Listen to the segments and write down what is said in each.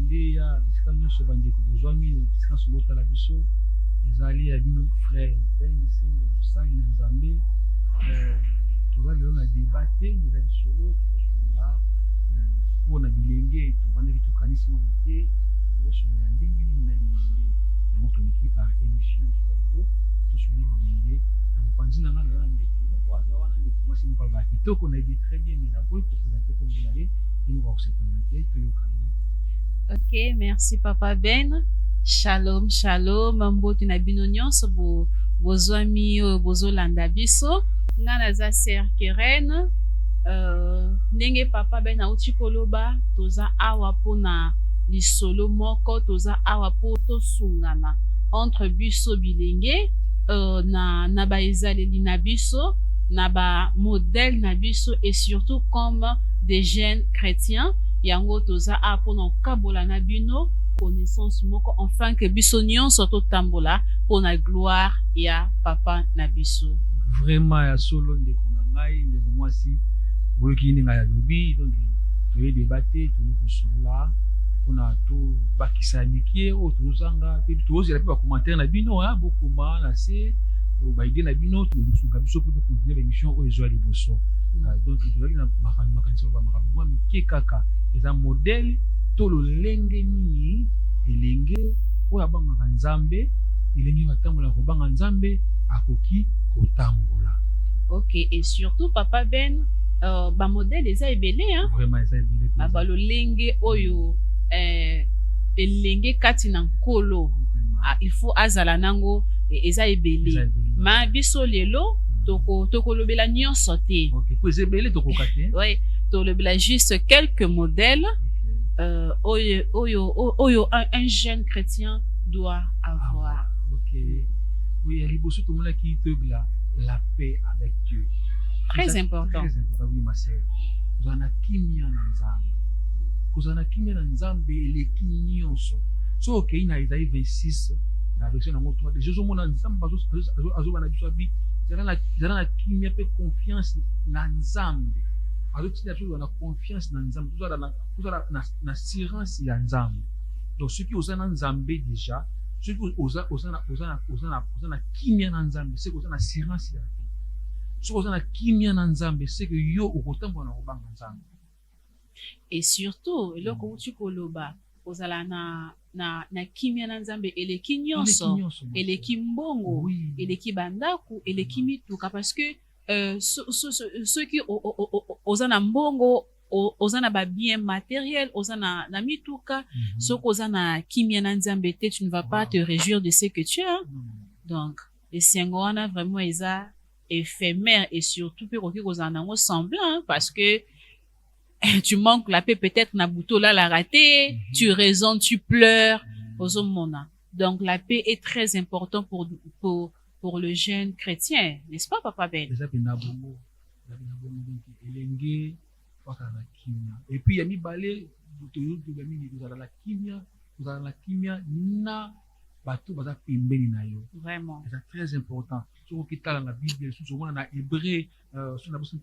nde ya bisika nyonso bandeko bozwami bisika nyonso botala biso ezali ya bino frère Ben Sembe Mosali na Nzambe. Toza lelo na débat te eza lisolo tokosola mpona bilenge tovandaki tokanisi moko te tosolola ndenge nini na bilenge yango tomiki par émission oyo tosoli bilenge na mopanzi na nga naza na ndeko moko aza wana ndeko mwasi moko alobaka kitoko na yebi très bien mais naboyi kopresente kombo na ye ye moko akosepresente toyokana. Ok, merci Papa Ben. Shalom, shalom. Mbote na bino nyonso bozwami oyo bozolanda biso. Nga naza Sœur Keren. Ndenge Papa Ben auti koloba toza awa pona lisolo moko toza awa po tosungana entre biso bilenge na ba ezaleli na biso na ba modèle na biso et surtout comme des jeunes chrétiens yango toza awa pona kabola na bino connaissance moko enfin que biso nyonso totambola pona gloire ya Papa na biso. Vraiment ya solo ndeko na ngai ndeko mwasi boyoki ndenge yalobi donc toye debate toye kosolola mpona tobakisa mike oyo tozanga mpe tozela mpe bacommentaire na bino bokoma na se baide na bino tosunga biso mpo tokontinue baémission oyo ezwa liboso. Donc tozalaki na makanisi bamakambo mwa mike kaka eza modele to lolenge nini elenge oyo abangaka Nzambe elenge batambola kobanga Nzambe akoki kotambola. Ok, et surtout Papa Ben ba modèle eza ebele vraiment eza ebele ba lolenge oyo elenge kati na nkolo il faut azala nango eza ebele ma biso lelo tokolobela nyonso te. Ok, po eza ebele tokoka te. Oui, tolobela juste quelques modèles oyo un jeune chrétien doit avoir. Ok, oui, à liboso tomonaki toyebela la paix avec Dieu. Très important. Très important, oui, ma sœur. Kozana kimia na Nzambe. Kozana kimia na Nzambe eleki nyonso. So okei na Isaïe 26 na verset nango 3 déjà ozomona Nzambe azobana biso abi zala na kimia pe confiance na Nzambe. Azotinda biso na confiance na Nzambe. Tozala na assurance ya Nzambe. Donc ceux qui osana Nzambe déjà, ceux qui osana kimia na Nzambe, c'est que osana assurance ya c'est que yo okotambola na kobanga Nzambe. Et surtout eloko uti koloba ozala na kimia na Nzambe eleki nyonso eleki mbongo eleki bandaku eleki mituka parce que ceux qui ozana mbongo ozana ba bien matériel ozana na mituka soko ozana kimia na Nzambe te tu ne vas pas te réjouir de ce que tu as. Donc esengo wana vraiment eza éphémère et surtout peut semblant parce que tu manques la paix peut-être na buto là la raté tu raisonnes tu pleures donc la paix est très important pour le jeune chrétien, n'est-ce pas Papa Ben? Et puis il y a mis balé la kimia na bato baza pembeni na yo. Vraiment c'est très important. So okitala na Bible sous na Hébreu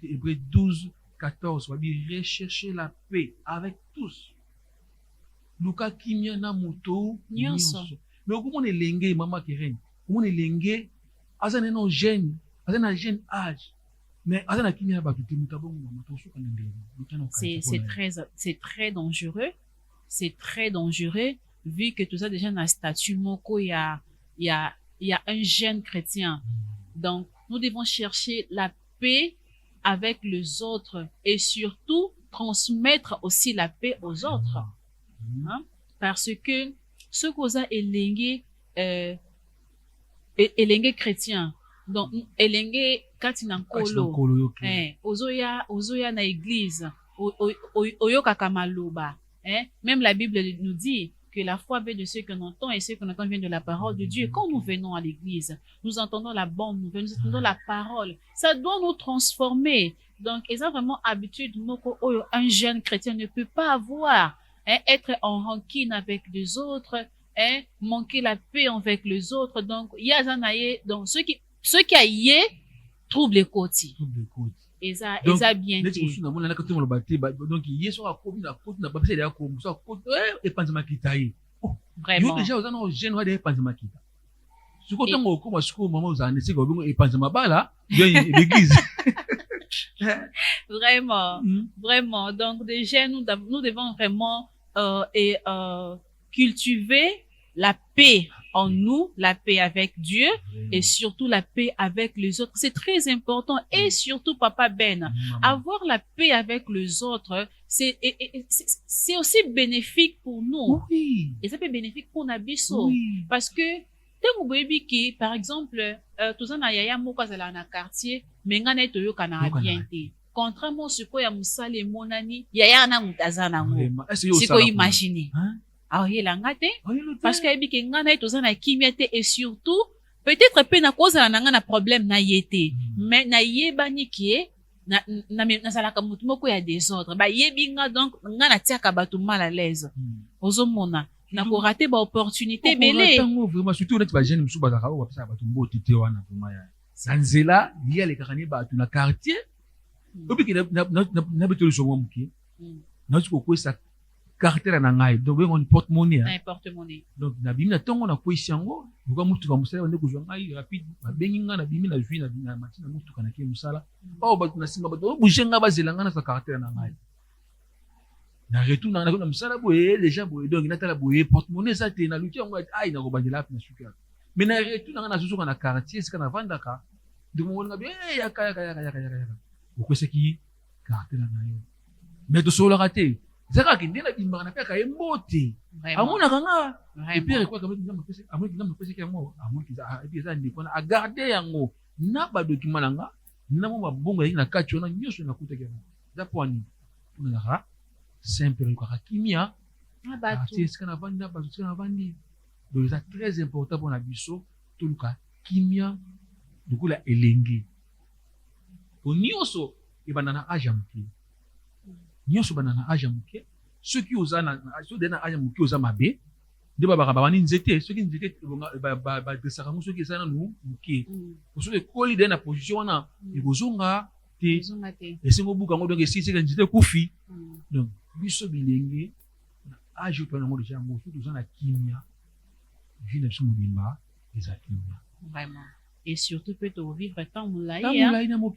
Hébreu 12:14 va dire rechercher la paix avec tous. Luka kimia na moto nyonso. Mais comment elenge mama Keren? Comment elenge azana no jeune, azana jeune âge. Mais azana kimia ba tout mutabongo moto suka ndenge. C'est très dangereux. C'est très dangereux vu que tout ça déjà dans le statut moko il y a un jeune chrétien. Donc nous devons chercher la paix avec les autres et surtout transmettre aussi la paix aux autres. Parce que ce qu'on a elenge chrétien donc elenge kati na nkolo ozoya na église oyokaka maloba même la Bible nous dit que la foi vient de ce que nous entendons et ce que nous entendons vient de la parole de Dieu. Quand nous venons à l'église, nous entendons la bonne nouvelle, nous entendons la parole. Ça doit nous transformer. Donc, ils ont vraiment habitude, un jeune chrétien ne peut pas avoir, être en rancune avec les autres, manquer la paix avec les autres. Donc, il y a donc ceux qui aillent troublent les côtés. eza bien te donc yeso akomi na koti na bapesa ya ko musa koti epanza makita ye vraiment yo déjà ozana o jeune wa de epanza makita siko tango ko masiko mama ozana siko bingo epanza mabala yo l'église vraiment vraiment donc déjà nous devons vraiment cultiver la paix en nous, la paix avec Dieu et surtout la paix avec les autres. C'est très important et surtout, Papa Ben, avoir la paix avec les autres, c'est aussi bénéfique pour nous. Oui. Et ça peut être bénéfique pour Nabiso. Oui. Parce que, tant que qui, par exemple, tout ça na yaya moko zala na quartier, mengana toyo kana bien te. Contrairement à ce que ya musale monani, yaya na mutazana ngo. C'est quoi imaginer? Ah oui, parce que biki ngana ito zana kimia te et surtout peut-être pe na cause na ngana problème na yete mais na yebani ki na sala ka mutu moko ya désordre ba yebinga donc ngana tiaka batu mal à l'aise ozomona na ko rater ba opportunité belé vraiment surtout net ba jeune musu ba ka ba pesa batu mbo tete wana vraiment ya sanzela liya le kakani batu na quartier obiki na betolo songo muki na tiko ko sa caractère na ngai donc on porte-monnaie porte-monnaie donc na bimi na tongo na ko isiango buka mutu ka musala ndeko zo ngai rapide ba bengi nga na bimi na jui na matina mutu kana ke musala ba ba na simba ba bujenga ba zelanga na sa caractère na ngai na retour na musala boye déjà boye donc na tala boye porte-monnaie ça te na luki yango ai na ko bandela na suka mais na retour na zuzuka na quartier sika na vandaka de mo nga bien ya kaya ko seki caractère na yo mais to solo raté zaka kinde na bimbana na peka embote amona kanga epere kwa kama ngamba pese amona ngamba pese yango amona kiza epeza ndiko na agarder yango na ba document nanga na mo mabongo na kati ona nyoso na kuta yango za pwani tuna ha simple kwa kimia abatu sikana vanda ba sikana vandi donc c'est très important pour na biso tuluka kimia dukula elenge onyoso ibana na aja mki nyonso bana na âge muke ceux qui osana ceux de na âge muke osa mabe de baba bani nzete ceux qui nzete ba desaka ceux qui sana nu muke ceux qui koli de na position wana ekozonga te esengo buka ngo donc si c'est nzete kufi donc biso bilenge na âge to na ngo déjà ngo tout osana kimia vina biso mobimba eza kimia vraiment et surtout peut vivre tant moulaï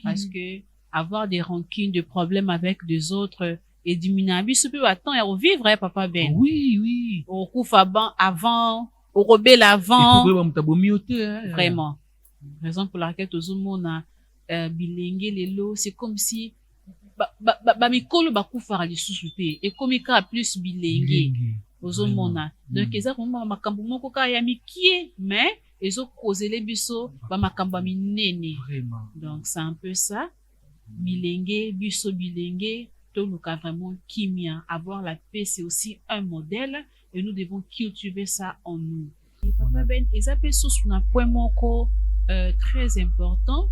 parce que avoir des rancunes, des problèmes avec des autres et diminuer ce peut attendre et revivre, Papa Ben. Oui. Au coup avant, au rebelle avant. Vraiment. Raison pour laquelle tout le monde a bilingue les lots, c'est comme si mikolo bakufara lisusu pe et comme il a plus bilingue aux mona. Donc eza vraiment makambo moko ka ya mikie mais ezo causer les biso ba makambo minene. Vraiment. Donc c'est un peu ça. Bilenge, biso bilenge, toluka vraiment kimia. Avoir la paix, c'est aussi un modèle et nous devons cultiver ça en nous. Et Papa Ben, eza pe sous un point moko très important.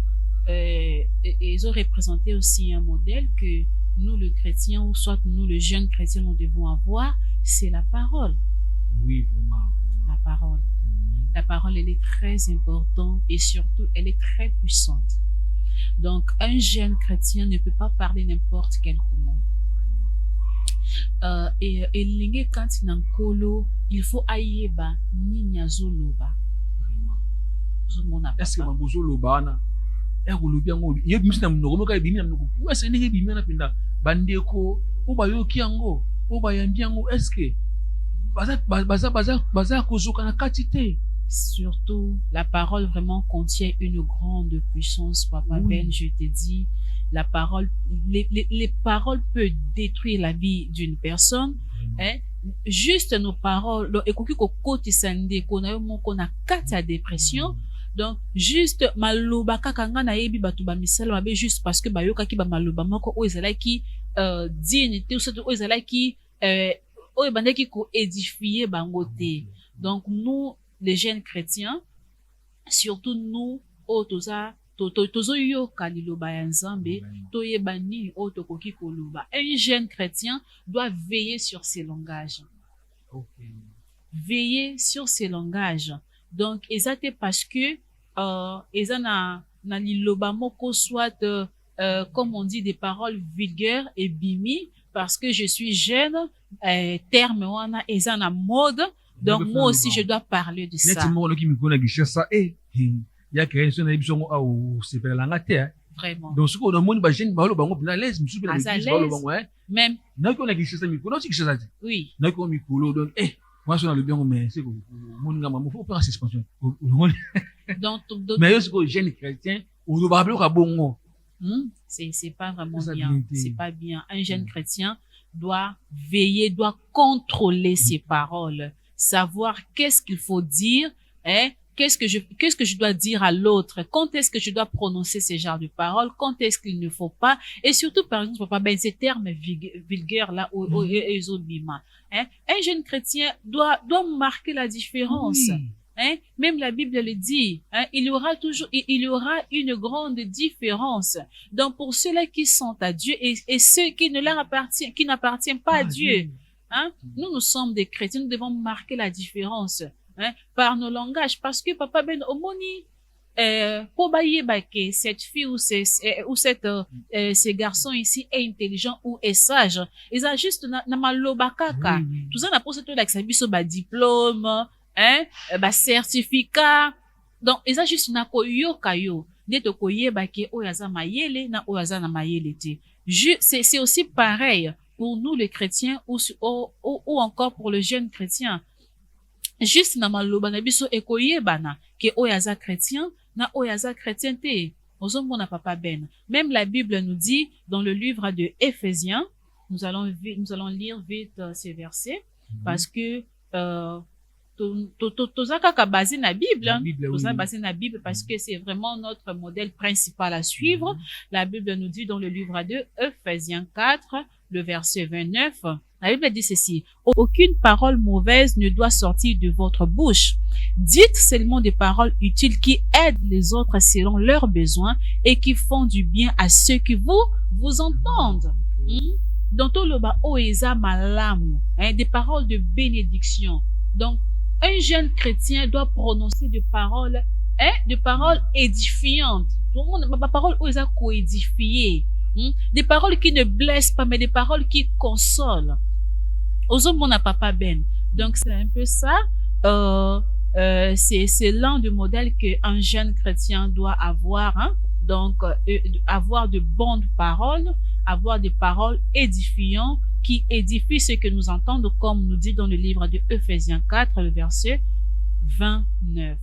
Ils ont représenté aussi un modèle que nous, le chrétien, ou soit nous, le jeune chrétien, nous devons avoir, c'est la parole. Oui, vraiment. La parole. La parole, elle est très importante et surtout, elle est très puissante. Donc, un jeune chrétien ne peut pas parler n'importe quel comment. Et l'ingé quand il en colo, il faut aïeba ni nyazoloba. Est-ce que mabozoloba na ekulubi ngo yebi misina mnoko ka bimina mnoko wa senenge bimina pinda bandeko oba yoki yango oba yambi yango est-ce que baza kozoka na katite. Surtout, la parole vraiment contient une grande puissance, Papa Ben, je te dis, la parole, les paroles peuvent détruire la vie d'une personne, hein. Juste nos paroles, ekoki ko koti sande ko na yo moko na kati ya dépression. Donc, juste maloba kaka nga na yebi batu ba misala mabe juste parce que bayoka ki ba maloba moko o ezalaki dignité ou surtout o ezalaki o ebandaki ko édifier bango te. Donc, nous les jeunes chrétiens, surtout nous, tozo yoka liloba ya Nzambe, toyeba nini o tokoki koloba. Un jeune chrétien doit veiller sur ses langages. Veiller sur ses langages. Donc, exactement parce que eza na liloba moko soit comme on dit, des paroles vulgaires et bimi, parce que je suis jeune, terme wana eza na mode, donc moi aussi je dois parler de ça. Vraiment. Donc, ce qu'on a mon bagage, bah, le bango, na l'aise, me soupe la l'église, même. N'a qu'on a guiché ça, mais qu'on a aussi guiché ça. Oui. N'a qu'on micro, donc, moi, je suis dans le bien, mais c'est que mon gamin, faut faire suspension. Donc, mais est-ce que jeune chrétien, on doit rappeler qu'à bon. C'est pas vraiment bien. C'est pas bien. Un jeune chrétien doit veiller, doit contrôler ses paroles, savoir qu'est-ce qu'il faut dire, qu'est-ce que je dois dire à l'autre, quand est-ce que je dois prononcer ces genres de paroles, quand est-ce qu'il ne faut pas, et surtout, par exemple, papa, ben, ces termes vulgaires là, un jeune chrétien doit marquer la différence. Même la Bible le dit, il y aura une grande différence. Donc, pour ceux-là qui sont à Dieu et ceux qui n'appartiennent pas à Dieu, nous sommes des chrétiens, nous devons marquer la différence. Par nos langages, parce que papa ben omoni pour que cette fille ou ces garçons ici est intelligent ou est sage, ils ont juste na maloba kaka tout ça na pour cette là que biso ba diplôme ba certificat, donc ils ont juste na koyoka yo ndeto koyeba ke oyaza mayele na oyaza na mayele te. C'est aussi pareil pour nous les chrétiens ou encore pour le jeune chrétien. Juste na maloba na biso ekoyebana ke oyaza chrétien na oyaza chrétien te. Ozomona papa ben. Même la Bible nous dit dans le livre de Éphésiens, nous allons lire vite ces versets parce que tozaka basé na Bible, basé na Bible parce que c'est vraiment notre modèle principal à suivre. La Bible nous dit dans le livre de Éphésiens 4, le verset 29. La Bible dit ceci: aucune parole mauvaise ne doit sortir de votre bouche. Dites seulement des paroles utiles qui aident les autres selon leurs besoins et qui font du bien à ceux qui vous entendent. Donc, des paroles de bénédiction. Donc, un jeune chrétien doit prononcer des paroles édifiantes. Des paroles coédifiées. Des paroles qui ne blessent pas, mais des paroles qui consolent. Ozomona papa ben. Donc c'est un peu ça. C'est l'un des modèles qu'un jeune chrétien doit avoir. Donc avoir de bonnes paroles, avoir des paroles édifiantes qui édifient ce que nous entendons, comme nous dit dans le livre de Éphésiens 4, le verset 29.